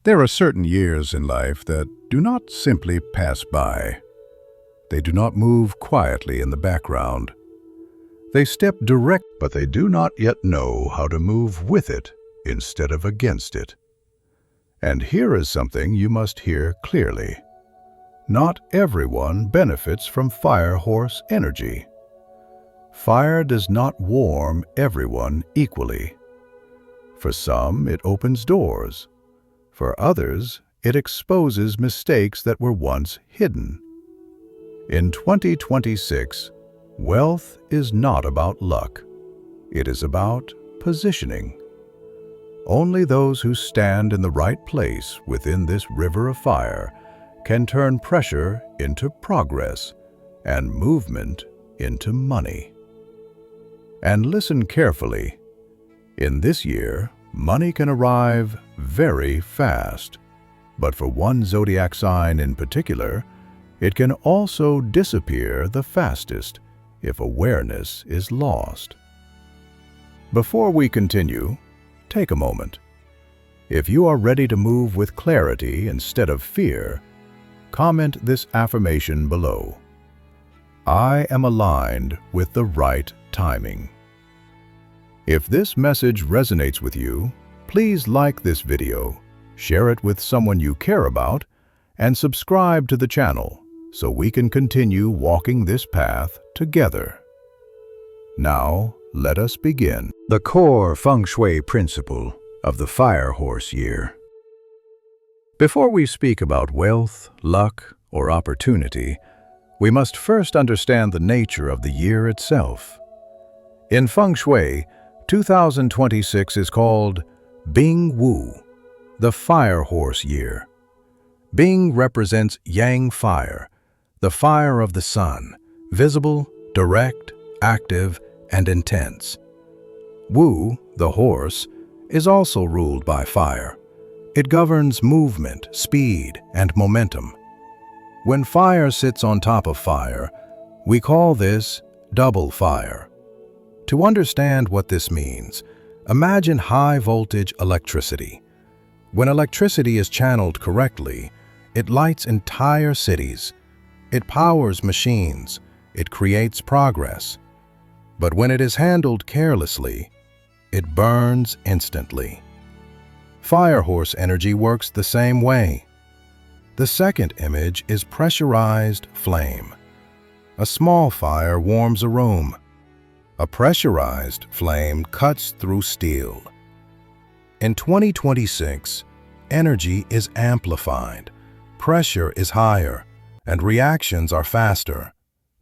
There are certain years in life that do not simply pass by. They do not move quietly in the background. They step direct, but they do not yet know how to move with it instead of against it. And here is something you must hear clearly. Not everyone benefits from fire horse energy. Fire does not warm everyone equally. For some, it opens doors. For others, it exposes mistakes that were once hidden. In 2026, wealth is not about luck. It is about positioning. Only those who stand in the right place within this river of fire can turn pressure into progress and movement into money. And listen carefully. In this year, money can arrive very fast. But for one zodiac sign in particular, it can also disappear the fastest if awareness is lost. Before we continue, take a moment. If you are ready to move with clarity instead of fear, comment this affirmation below. I am aligned with the right timing. If this message resonates with you, please like this video, share it with someone you care about, and subscribe to the channel so we can continue walking this path together. Now, let us begin. The core Feng Shui principle of the Fire Horse year. Before we speak about wealth, luck, or opportunity, we must first understand the nature of the year itself. In Feng Shui, 2026 is called Bing Wu, the Fire Horse year. Bing represents Yang fire, the fire of the sun, visible, direct, active, and intense. Wu, the horse, is also ruled by fire. It governs movement, speed, and momentum. When fire sits on top of fire, we call this double fire. To understand what this means, imagine high-voltage electricity. When electricity is channeled correctly, it lights entire cities. It powers machines. It creates progress. But when it is handled carelessly, it burns instantly. Fire horse energy works the same way. The second image is pressurized flame. A small fire warms a room. A pressurized flame cuts through steel. In 2026, energy is amplified, pressure is higher, and reactions are faster.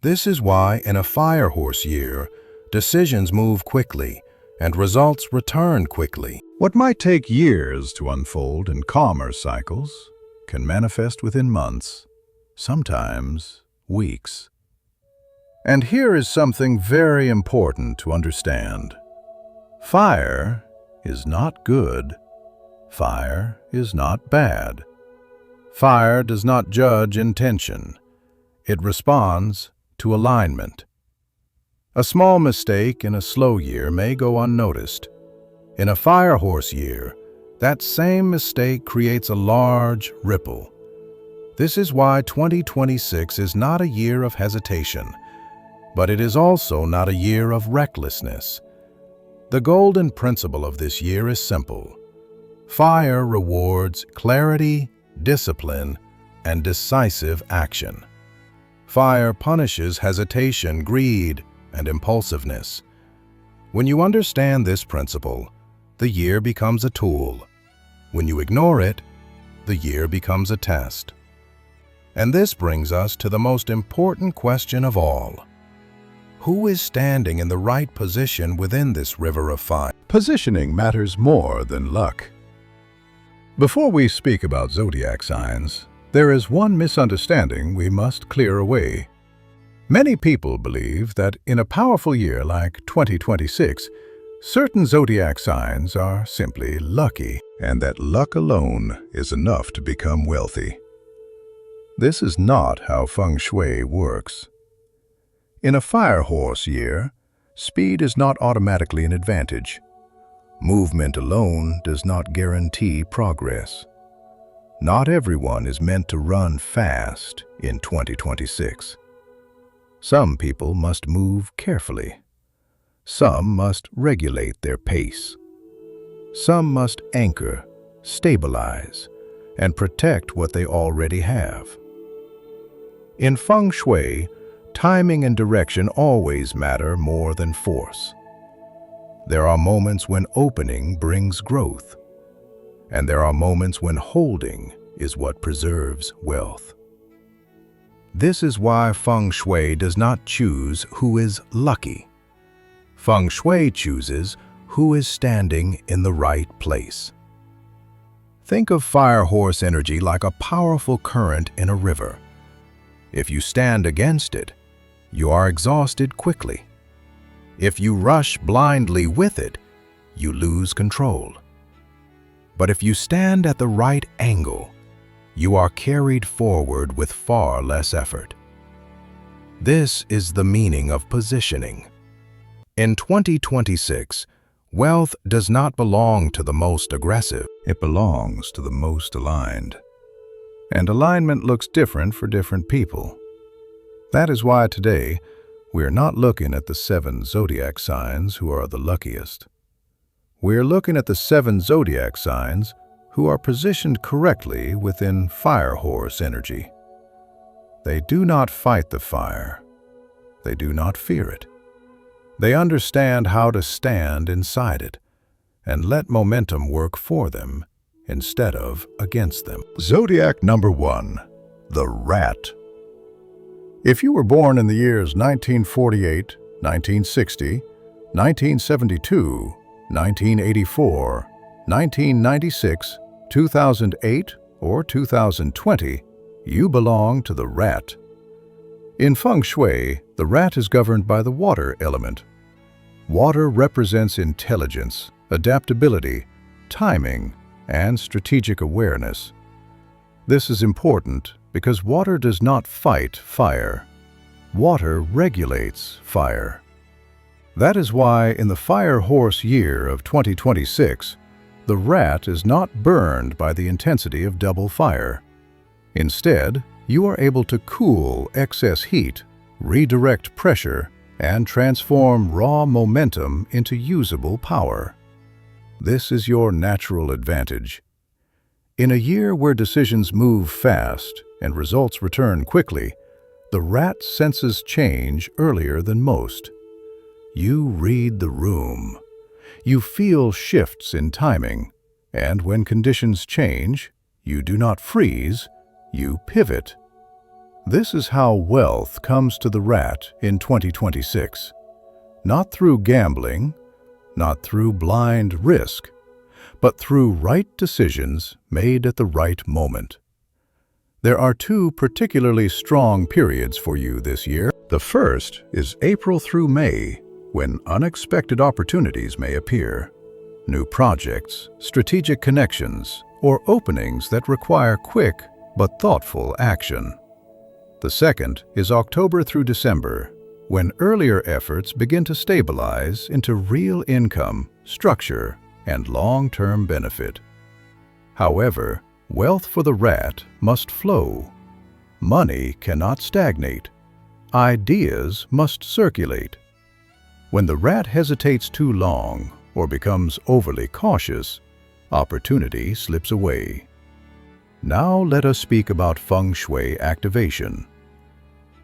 This is why in a fire horse year, decisions move quickly and results return quickly. What might take years to unfold in calmer cycles can manifest within months, sometimes weeks. And here is something very important to understand. Fire is not good. Fire is not bad. Fire does not judge intention. It responds to alignment. A small mistake in a slow year may go unnoticed. In a fire horse year, that same mistake creates a large ripple. This is why 2026 is not a year of hesitation, but it is also not a year of recklessness. The golden principle of this year is simple. Fire rewards clarity, discipline, and decisive action. Fire punishes hesitation, greed, and impulsiveness. When you understand this principle, the year becomes a tool. When you ignore it, the year becomes a test. And this brings us to the most important question of all. Who is standing in the right position within this river of fire? Positioning matters more than luck. Before we speak about zodiac signs, there is one misunderstanding we must clear away. Many people believe that in a powerful year like 2026, certain zodiac signs are simply lucky, and that luck alone is enough to become wealthy. This is not how Feng Shui works. In a fire horse year, speed is not automatically an advantage. Movement alone does not guarantee progress. Not everyone is meant to run fast in 2026. Some people must move carefully. Some must regulate their pace. Some must anchor, stabilize, and protect what they already have. In Feng Shui, timing and direction always matter more than force. There are moments when opening brings growth, and there are moments when holding is what preserves wealth. This is why Feng Shui does not choose who is lucky. Feng Shui chooses who is standing in the right place. Think of fire horse energy like a powerful current in a river. If you stand against it, you are exhausted quickly. If you rush blindly with it, you lose control. But if you stand at the right angle, you are carried forward with far less effort. This is the meaning of positioning. In 2026, wealth does not belong to the most aggressive. It belongs to the most aligned. And alignment looks different for different people. That is why today, we are not looking at the 7 zodiac signs who are the luckiest. We are looking at the 7 zodiac signs who are positioned correctly within fire horse energy. They do not fight the fire. They do not fear it. They understand how to stand inside it and let momentum work for them instead of against them. Zodiac number 1, the Rat. If you were born in the years 1948, 1960, 1972, 1984, 1996, 2008, or 2020, you belong to the Rat. In Feng Shui, the Rat is governed by the water element. Water represents intelligence, adaptability, timing, and strategic awareness. This is important because water does not fight fire. Water regulates fire. That is why in the Fire Horse year of 2026, the Rat is not burned by the intensity of double fire. Instead, you are able to cool excess heat, redirect pressure, and transform raw momentum into usable power. This is your natural advantage. In a year where decisions move fast and results return quickly, the Rat senses change earlier than most. You read the room. You feel shifts in timing, and when conditions change, you do not freeze, you pivot. This is how wealth comes to the Rat in 2026. Not through gambling, not through blind risk, but through right decisions made at the right moment. There are 2 particularly strong periods for you this year. The first is April through May, when unexpected opportunities may appear. New projects, strategic connections, or openings that require quick but thoughtful action. The second is October through December, when earlier efforts begin to stabilize into real income, structure, and long-term benefit. However, wealth for the Rat must flow. Money cannot stagnate. Ideas must circulate. When the Rat hesitates too long or becomes overly cautious, opportunity slips away. Now let us speak about Feng Shui activation.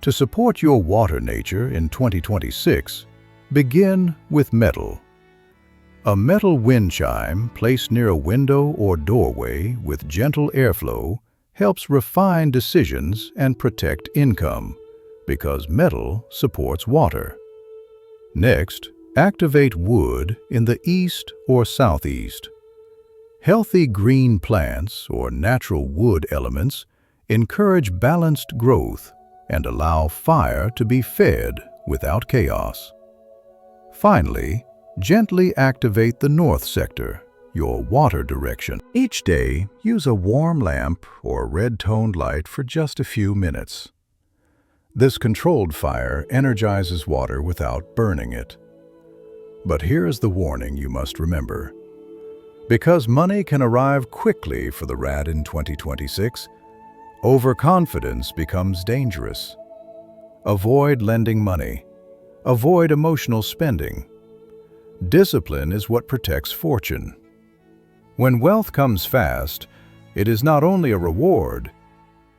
To support your water nature in 2026, begin with metal. A metal wind chime placed near a window or doorway with gentle airflow helps refine decisions and protect income, because metal supports water. Next, activate wood in the east or southeast. Healthy green plants or natural wood elements encourage balanced growth and allow fire to be fed without chaos. Finally, gently activate the north sector, your water direction. Each day, use a warm lamp or red-toned light for just a few minutes. This controlled fire energizes water without burning it. But here is the warning you must remember. Because money can arrive quickly for the rat in 2026, overconfidence becomes dangerous. Avoid lending money. Avoid emotional spending. Discipline is what protects fortune. When wealth comes fast, it is not only a reward,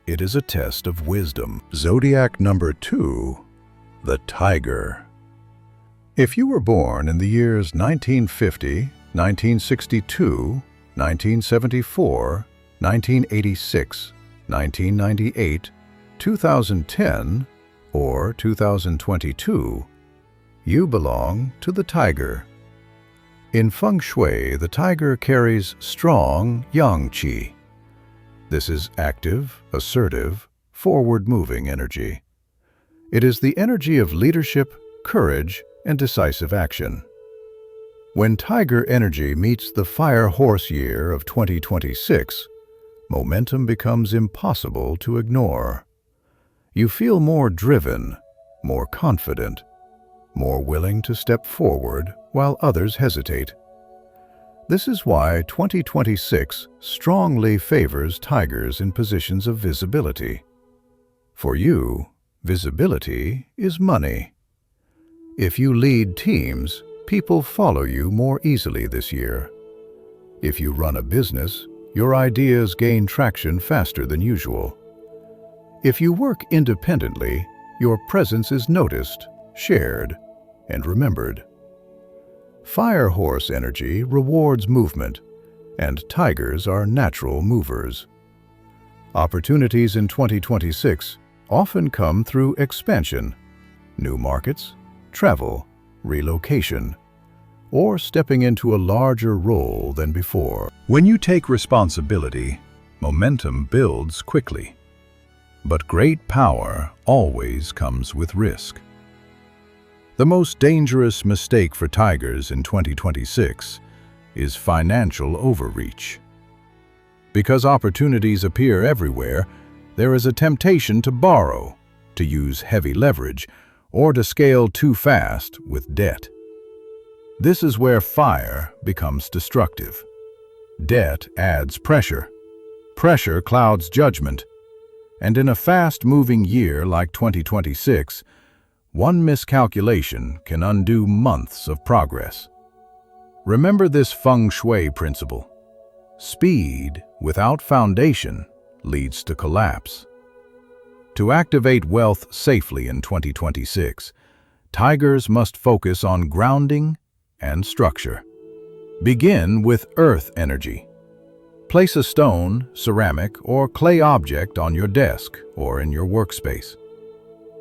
it is a test of wisdom. Zodiac number 2, the Tiger. If you were born in the years 1950, 1962, 1974, 1986, 1998, 2010, or 2022, you belong to the Tiger. In Feng Shui, the Tiger carries strong yang qi. This is active, assertive, forward-moving energy. It is the energy of leadership, courage, and decisive action. When Tiger energy meets the Fire Horse year of 2026, momentum becomes impossible to ignore. You feel more driven, more confident, more willing to step forward while others hesitate. This is why 2026 strongly favors Tigers in positions of visibility. For you, visibility is money. If you lead teams, people follow you more easily this year. If you run a business, your ideas gain traction faster than usual. If you work independently, your presence is noticed, shared, and remembered. Fire Horse energy rewards movement, and Tigers are natural movers. Opportunities in 2026 often come through expansion, new markets, travel, relocation, or stepping into a larger role than before. When you take responsibility, momentum builds quickly. But great power always comes with risk. The most dangerous mistake for Tigers in 2026 is financial overreach. Because opportunities appear everywhere, there is a temptation to borrow, to use heavy leverage, or to scale too fast with debt. This is where fire becomes destructive. Debt adds pressure. Pressure clouds judgment. And in a fast-moving year like 2026, one miscalculation can undo months of progress. Remember this Feng Shui principle. Speed without foundation leads to collapse. To activate wealth safely in 2026, Tigers must focus on grounding and structure. Begin with earth energy. Place a stone, ceramic, or clay object on your desk or in your workspace.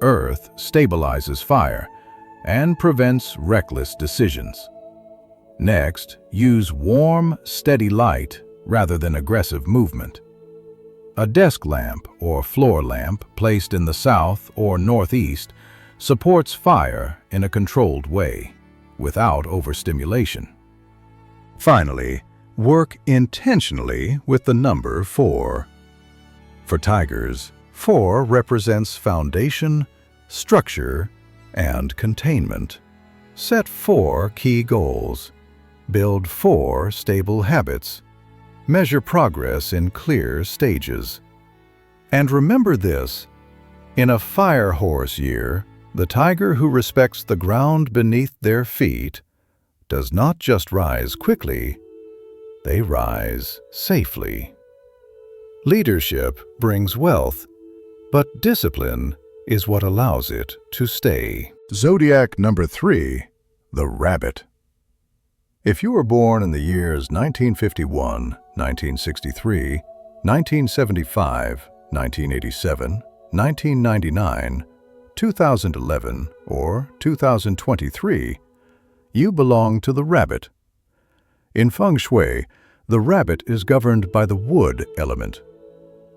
Earth stabilizes fire and prevents reckless decisions. Next, use warm, steady light rather than aggressive movement. A desk lamp or floor lamp placed in the south or northeast supports fire in a controlled way, without overstimulation. Finally, work intentionally with the number 4. For Tigers, 4 represents foundation, structure, and containment. Set 4 key goals. Build 4 stable habits. Measure progress in clear stages. And remember this, in a Fire Horse year, the Tiger who respects the ground beneath their feet does not just rise quickly, they rise safely. Leadership brings wealth, but discipline is what allows it to stay. Zodiac number 3, the Rabbit. If you were born in the years 1951, 1963, 1975, 1987, 1999, 2011, or 2023, you belong to the Rabbit. In Feng Shui, the rabbit is governed by the wood element,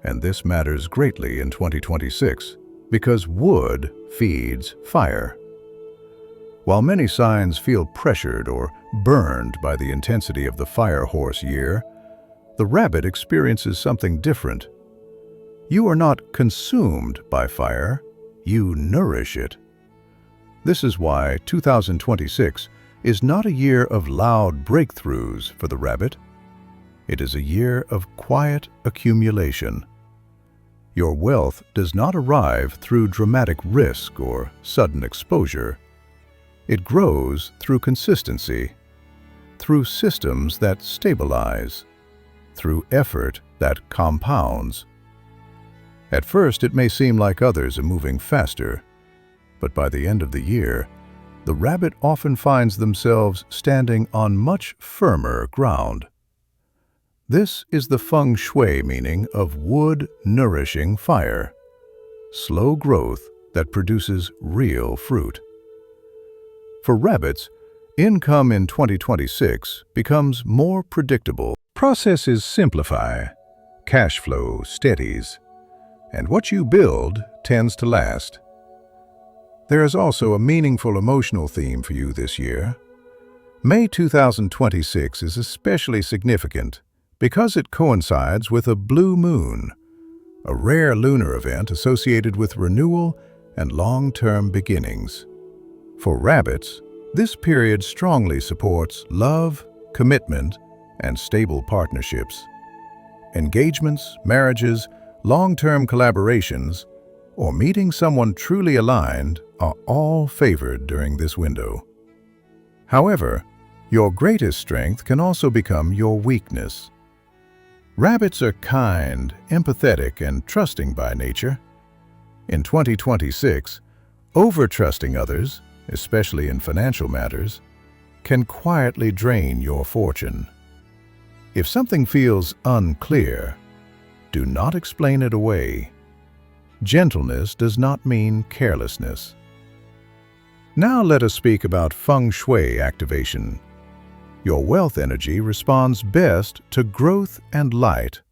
and this matters greatly in 2026 because wood feeds fire. While many signs feel pressured or burned by the intensity of the Fire Horse year, the rabbit experiences something different. You are not consumed by fire, you nourish it. This is why 2026 is not a year of loud breakthroughs for the rabbit, It is a year of quiet accumulation. Your wealth does not arrive through dramatic risk or sudden exposure. It grows through consistency, through systems that stabilize, through effort that compounds. At first, it may seem like others are moving faster, but by the end of the year, the rabbit often finds themselves standing on much firmer ground. This is the Feng Shui meaning of wood nourishing fire, slow growth that produces real fruit. For rabbits, income in 2026 becomes more predictable. Processes simplify, cash flow steadies, and what you build tends to last. There is also a meaningful emotional theme for you this year. May 2026 is especially significant because it coincides with a blue moon, a rare lunar event associated with renewal and long-term beginnings. For rabbits, this period strongly supports love, commitment, and stable partnerships. Engagements, marriages, long-term collaborations, or meeting someone truly aligned are all favored during this window. However, your greatest strength can also become your weakness. Rabbits are kind, empathetic, and trusting by nature. In 2026, over-trusting others, especially in financial matters, can quietly drain your fortune. If something feels unclear, do not explain it away. Gentleness does not mean carelessness. Now let us speak about Feng Shui activation. Your wealth energy responds best to growth and light.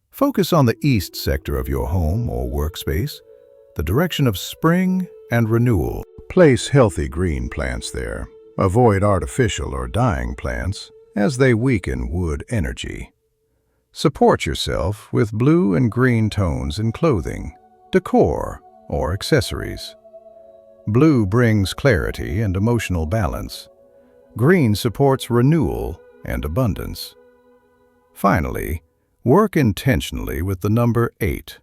Focus on the east sector of your home or workspace, the direction of spring and renewal. Place healthy green plants there. Avoid artificial or dying plants, as they weaken wood energy. Support yourself with blue and green tones in clothing, decor, or accessories. Blue brings clarity and emotional balance. Green supports renewal and abundance. Finally, work intentionally with the number 8.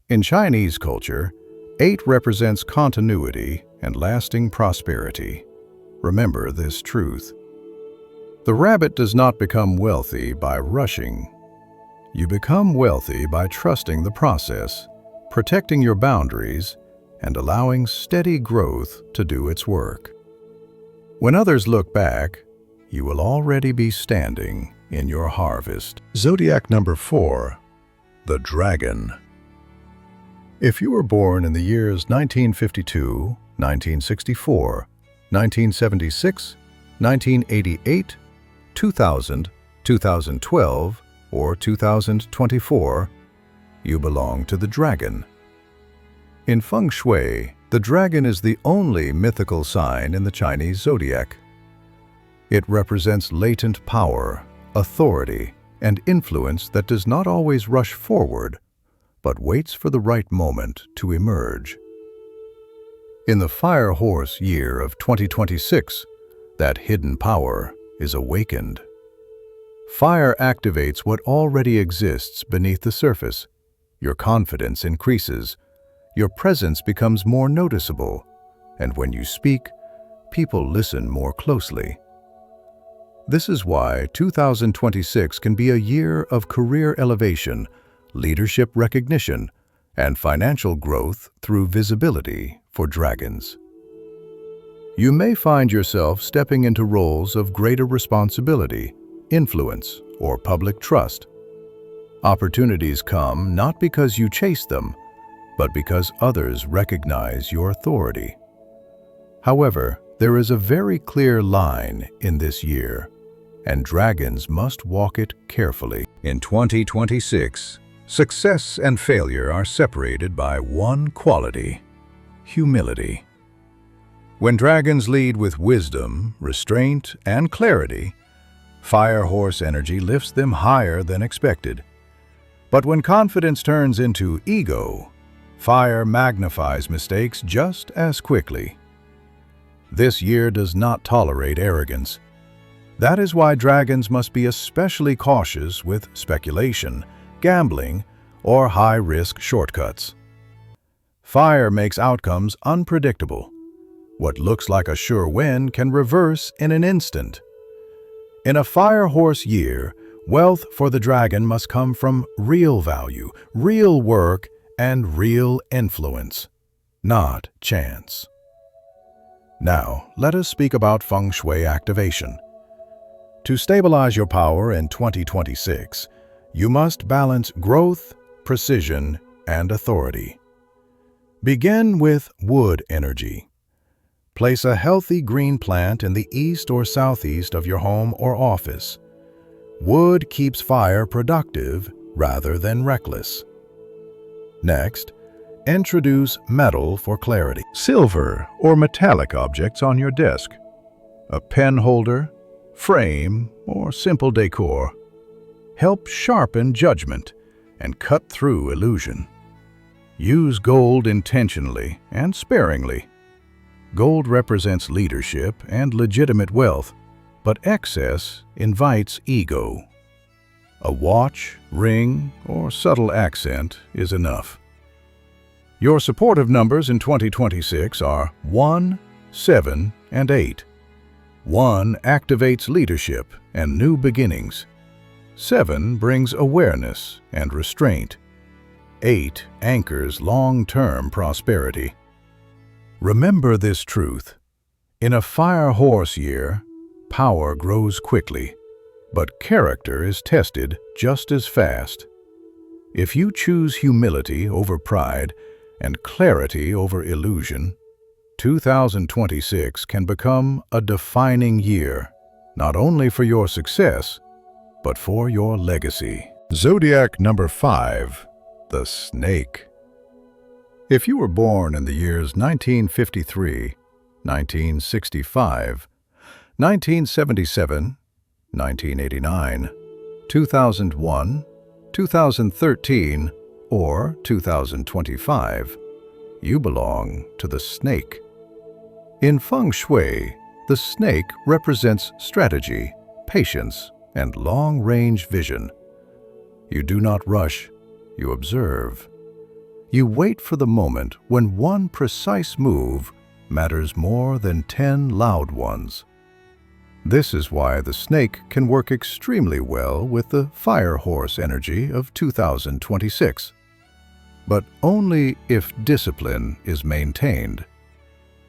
In Chinese culture, 8 represents continuity and lasting prosperity. Remember this truth. The rabbit does not become wealthy by rushing. You become wealthy by trusting the process, protecting your boundaries, and allowing steady growth to do its work. When others look back, you will already be standing in your harvest. Zodiac number 4, the Dragon. If you were born in the years 1952, 1964, 1976, 1988, 2000, 2012, or 2024, you belong to the Dragon. In Feng Shui, the dragon is the only mythical sign in the Chinese zodiac. It represents latent power, authority, and influence that does not always rush forward, but waits for the right moment to emerge. In the Fire Horse year of 2026, that hidden power is awakened. Fire activates what already exists beneath the surface. Your confidence increases. Your presence becomes more noticeable, and when you speak, people listen more closely. This is why 2026 can be a year of career elevation, leadership recognition, and financial growth through visibility for dragons. You may find yourself stepping into roles of greater responsibility, influence, or public trust. Opportunities come not because you chase them, but because others recognize your authority. However, there is a very clear line in this year, and dragons must walk it carefully. In 2026, success and failure are separated by one quality: humility. When dragons lead with wisdom, restraint, and clarity, Fire Horse energy lifts them higher than expected. But when confidence turns into ego, fire magnifies mistakes just as quickly. This year does not tolerate arrogance. That is why dragons must be especially cautious with speculation, gambling, or high-risk shortcuts. Fire makes outcomes unpredictable. What looks like a sure win can reverse in an instant. In a fire horse year, wealth for the dragon must come from real value, real work, and real influence, not chance. Now, let us speak about Feng Shui activation. To stabilize your power in 2026, you must balance growth, precision, and authority. Begin with wood energy. Place a healthy green plant in the east or southeast of your home or office. Wood keeps fire productive rather than reckless. Next, introduce metal for clarity. Silver or metallic objects on your desk. A pen holder, frame, or simple decor help sharpen judgment and cut through illusion. Use gold intentionally and sparingly. Gold represents leadership and legitimate wealth, but excess invites ego. A watch, ring, or subtle accent is enough. Your supportive numbers in 2026 are 1, 7, and 8. 1 activates leadership and new beginnings. 7 brings awareness and restraint. 8 anchors long-term prosperity. Remember this truth. In a fire horse year, power grows quickly, but character is tested just as fast. If you choose humility over pride and clarity over illusion, 2026 can become a defining year, not only for your success, but for your legacy. Zodiac number 5, the Snake. If you were born in the years 1953, 1965, 1977, 1989, 2001, 2013, or 2025, you belong to the Snake. In Feng Shui, the snake represents strategy, patience, and long-range vision. You do not rush, you observe. You wait for the moment when one precise move matters more than 10 loud ones. This is why the snake can work extremely well with the fire horse energy of 2026. But only if discipline is maintained.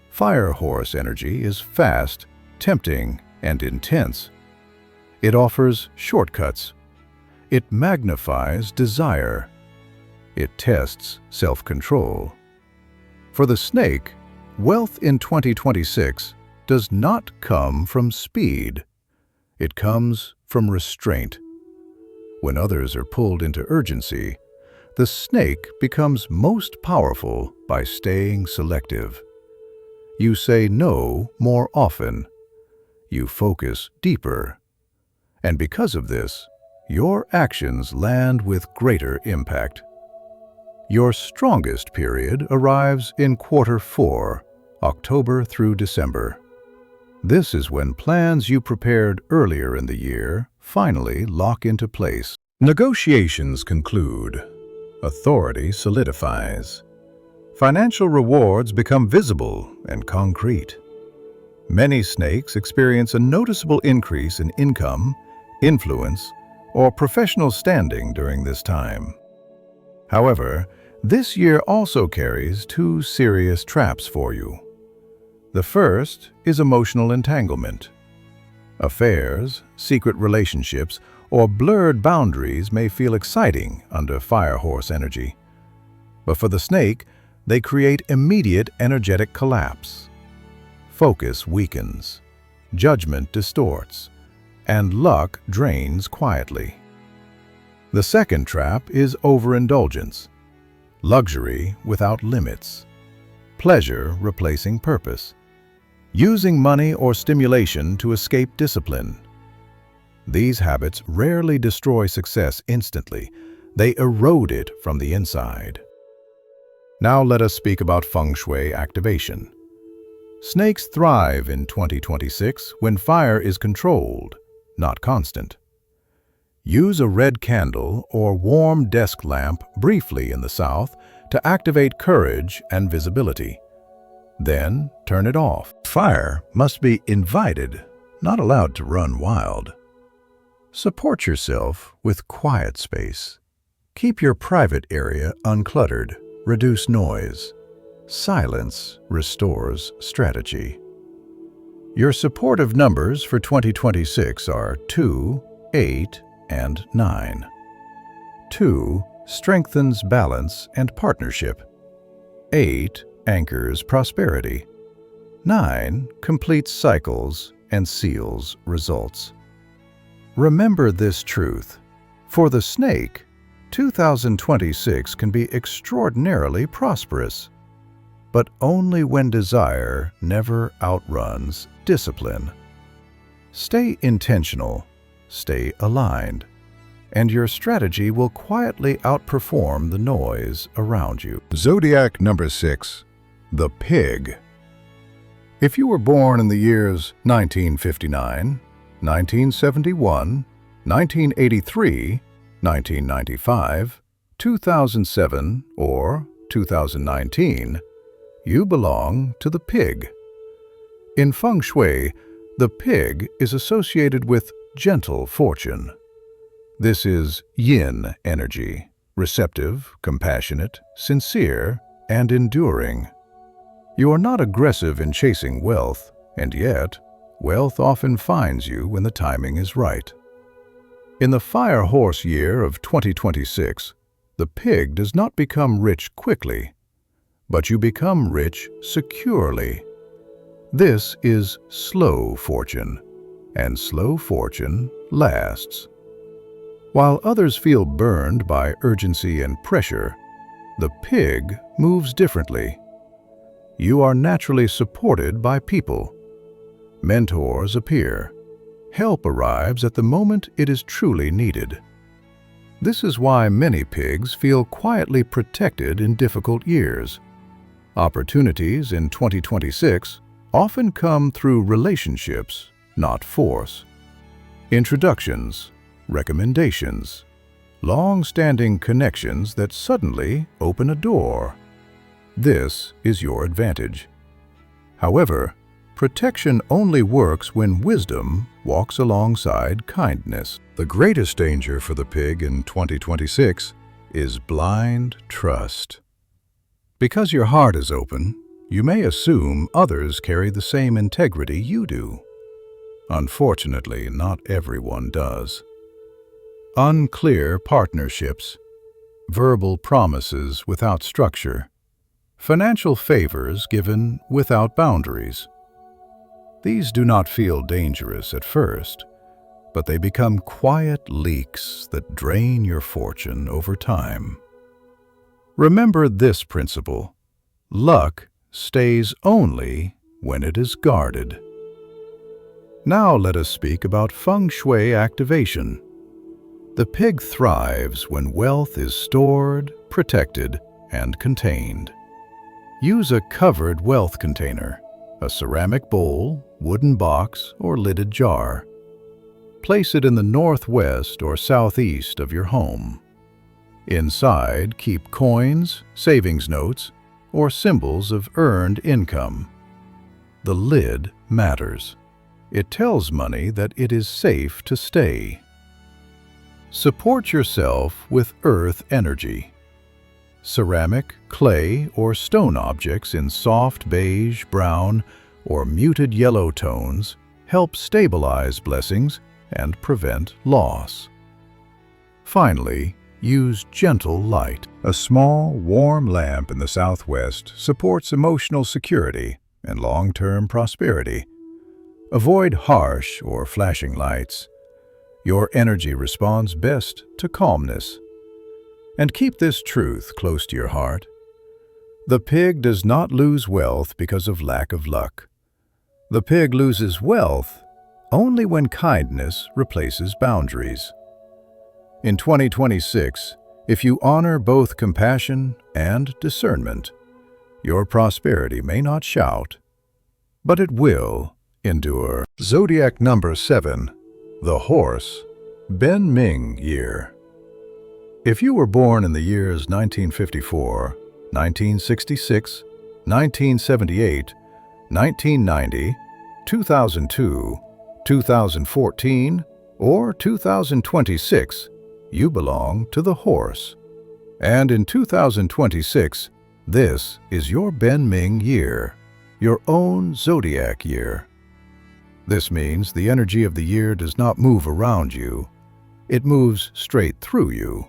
Fire horse energy is fast, tempting, and intense. It offers shortcuts. It magnifies desire. It tests self-control. For the snake, wealth in 2026 does not come from speed. It comes from restraint. When others are pulled into urgency, the snake becomes most powerful by staying selective. You say no more often. You focus deeper. And because of this, your actions land with greater impact. Your strongest period arrives in quarter 4, October through December. This is when plans you prepared earlier in the year finally lock into place. Negotiations conclude. Authority solidifies. Financial rewards become visible and concrete. Many snakes experience a noticeable increase in income, influence, or professional standing during this time. However, this year also carries 2 serious traps for you. The first is emotional entanglement. Affairs, secret relationships, or blurred boundaries may feel exciting under fire horse energy. But for the snake, they create immediate energetic collapse. Focus weakens, judgment distorts, and luck drains quietly. The second trap is overindulgence, luxury without limits, pleasure replacing purpose, using money or stimulation to escape discipline. These habits rarely destroy success instantly. They erode it from the inside. Now let us speak about Feng Shui activation. Snakes thrive in 2026 when fire is controlled, not constant. Use a red candle or warm desk lamp briefly in the south to activate courage and visibility. Then turn it off. Fire must be invited, not allowed to run wild. Support yourself with quiet space. Keep your private area uncluttered. Reduce noise. Silence restores strategy. Your supportive numbers for 2026 are 2, 8, and 9. 2 strengthens balance and partnership. 8 anchors prosperity. 9 completes cycles and seals results. Remember this truth. For the snake, 2026 can be extraordinarily prosperous, but only when desire never outruns discipline. Stay intentional, stay aligned, and your strategy will quietly outperform the noise around you. Zodiac number 6, the pig. If you were born in the years 1959, 1971, 1983, 1995, 2007, or 2019, you belong to the pig. In Feng Shui, the pig is associated with gentle fortune. This is yin energy, receptive, compassionate, sincere, and enduring. You are not aggressive in chasing wealth, and yet, wealth often finds you when the timing is right. In the Fire Horse year of 2026, the pig does not become rich quickly, but you become rich securely. This is slow fortune, and slow fortune lasts. While others feel burned by urgency and pressure, the pig moves differently. You are naturally supported by people. Mentors appear. Help arrives at the moment it is truly needed. This is why many pigs feel quietly protected in difficult years. Opportunities in 2026 often come through relationships, not force. Introductions, recommendations, long-standing connections that suddenly open a door. This is your advantage. However, protection only works when wisdom walks alongside kindness. The greatest danger for the pig in 2026 is blind trust. Because your heart is open, you may assume others carry the same integrity you do. Unfortunately, not everyone does. Unclear partnerships, verbal promises without structure, financial favors given without boundaries. These do not feel dangerous at first, but they become quiet leaks that drain your fortune over time. Remember this principle: luck stays only when it is guarded. Now let us speak about Feng Shui activation. The pig thrives when wealth is stored, protected, and contained. Use a covered wealth container, a ceramic bowl, wooden box, or lidded jar. Place it in the northwest or southeast of your home. Inside, keep coins, savings notes, or symbols of earned income. The lid matters. It tells money that it is safe to stay. Support yourself with earth energy. Ceramic, clay, or stone objects in soft beige, brown, or muted yellow tones help stabilize blessings and prevent loss. Finally, use gentle light. A small, warm lamp in the southwest supports emotional security and long-term prosperity. Avoid harsh or flashing lights. Your energy responds best to calmness. And keep this truth close to your heart. The pig does not lose wealth because of lack of luck. The pig loses wealth only when kindness replaces boundaries. In 2026, if you honor both compassion and discernment, your prosperity may not shout, but it will endure. Zodiac number 7, the Horse, Ben Ming year. If you were born in the years 1954, 1966, 1978, 1990, 2002, 2014, or 2026, you belong to the Horse. And in 2026, this is your Ben Ming year, your own Zodiac year. This means the energy of the year does not move around you, it moves straight through you.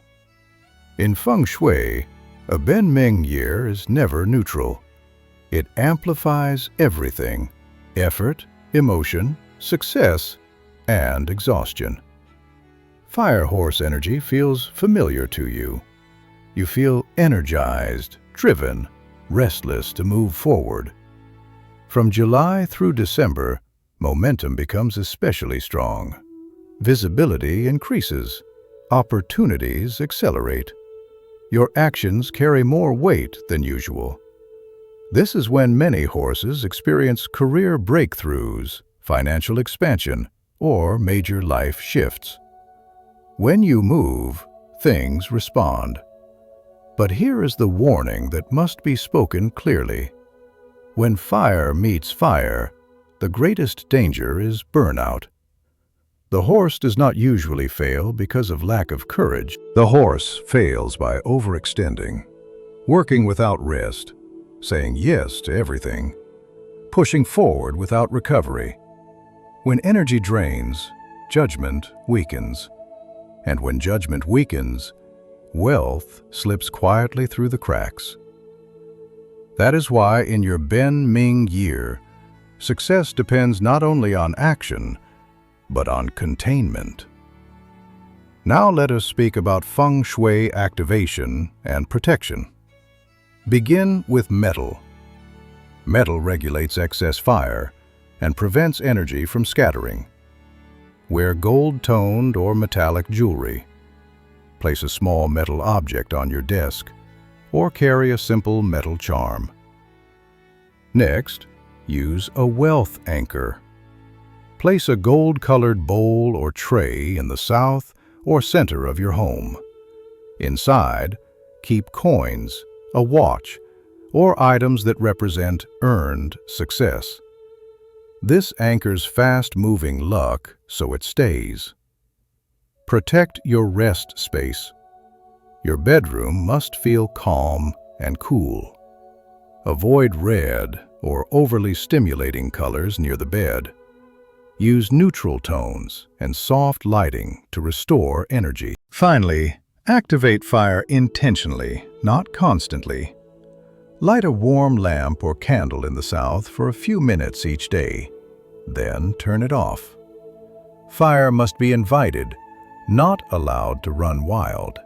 In Feng Shui, a Ben Ming year is never neutral. It amplifies everything: effort, emotion, success, and exhaustion. Fire horse energy feels familiar to you. You feel energized, driven, restless to move forward. From July through December, momentum becomes especially strong. Visibility increases. Opportunities accelerate. Your actions carry more weight than usual. This is when many horses experience career breakthroughs, financial expansion, or major life shifts. When you move, things respond. But here is the warning that must be spoken clearly. When fire meets fire, the greatest danger is burnout. The horse does not usually fail because of lack of courage. The horse fails by overextending, working without rest, saying yes to everything, pushing forward without recovery. When energy drains, judgment weakens. And when judgment weakens, wealth slips quietly through the cracks. That is why in your Ben Ming year, success depends not only on action, but on containment. Now let us speak about Feng Shui activation and protection. Begin with metal. Metal regulates excess fire and prevents energy from scattering. Wear gold-toned or metallic jewelry. Place a small metal object on your desk, or carry a simple metal charm. Next, use a wealth anchor. Place a gold-colored bowl or tray in the south or center of your home. Inside, keep coins, a watch, or items that represent earned success. This anchors fast-moving luck so it stays. Protect your rest space. Your bedroom must feel calm and cool. Avoid red or overly stimulating colors near the bed. Use neutral tones and soft lighting to restore energy. Finally, activate fire intentionally, not constantly. Light a warm lamp or candle in the south for a few minutes each day, then turn it off. Fire must be invited, not allowed to run wild.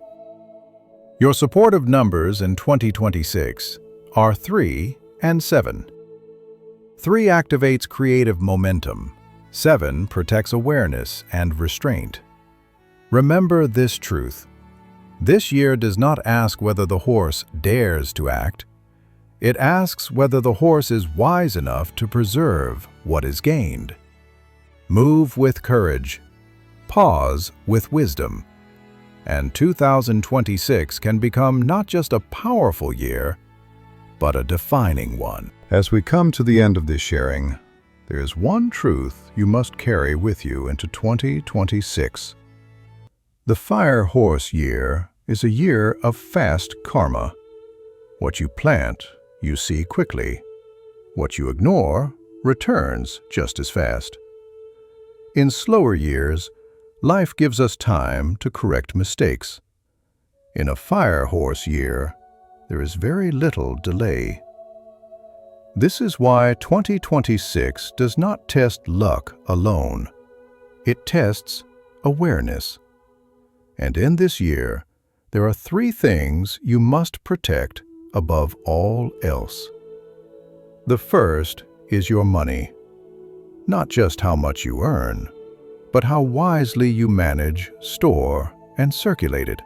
Your supportive numbers in 2026 are 3 and 7. 3 activates creative momentum. 7 protects awareness and restraint. Remember this truth. This year does not ask whether the horse dares to act. It asks whether the horse is wise enough to preserve what is gained. Move with courage. Pause with wisdom. And 2026 can become not just a powerful year, but a defining one. As we come to the end of this sharing, there is one truth you must carry with you into 2026. The Fire Horse year is a year of fast karma. What you plant, you see quickly. What you ignore returns just as fast. In slower years, life gives us time to correct mistakes. In a Fire Horse year, there is very little delay. This is why 2026 does not test luck alone. It tests awareness. And in this year, there are 3 things you must protect above all else. The first is your money. Not just how much you earn, but how wisely you manage, store, and circulate it.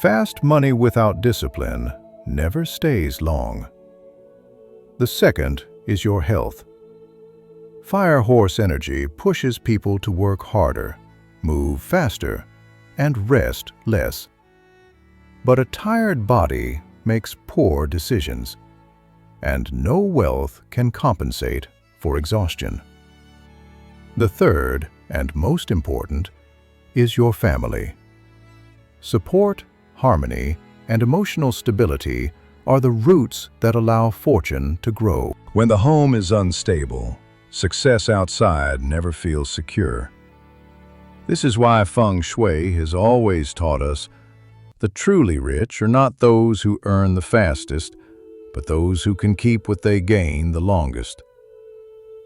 Fast money without discipline never stays long. The second is your health. Fire horse energy pushes people to work harder, move faster, and rest less. But a tired body makes poor decisions, and no wealth can compensate for exhaustion. The third, and most important, is your family. Support, harmony, and emotional stability are the roots that allow fortune to grow. When the home is unstable, success outside never feels secure. This is why Feng Shui has always taught us the truly rich are not those who earn the fastest, but those who can keep what they gain the longest.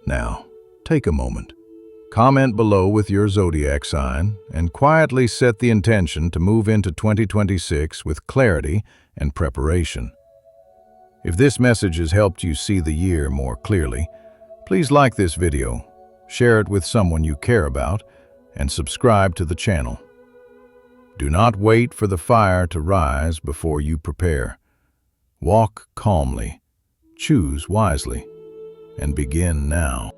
Now, take a moment. Comment below with your zodiac sign and quietly set the intention to move into 2026 with clarity and preparation. If this message has helped you see the year more clearly, please like this video, share it with someone you care about, and subscribe to the channel. Do not wait for the fire to rise before you prepare. Walk calmly, choose wisely, and begin now.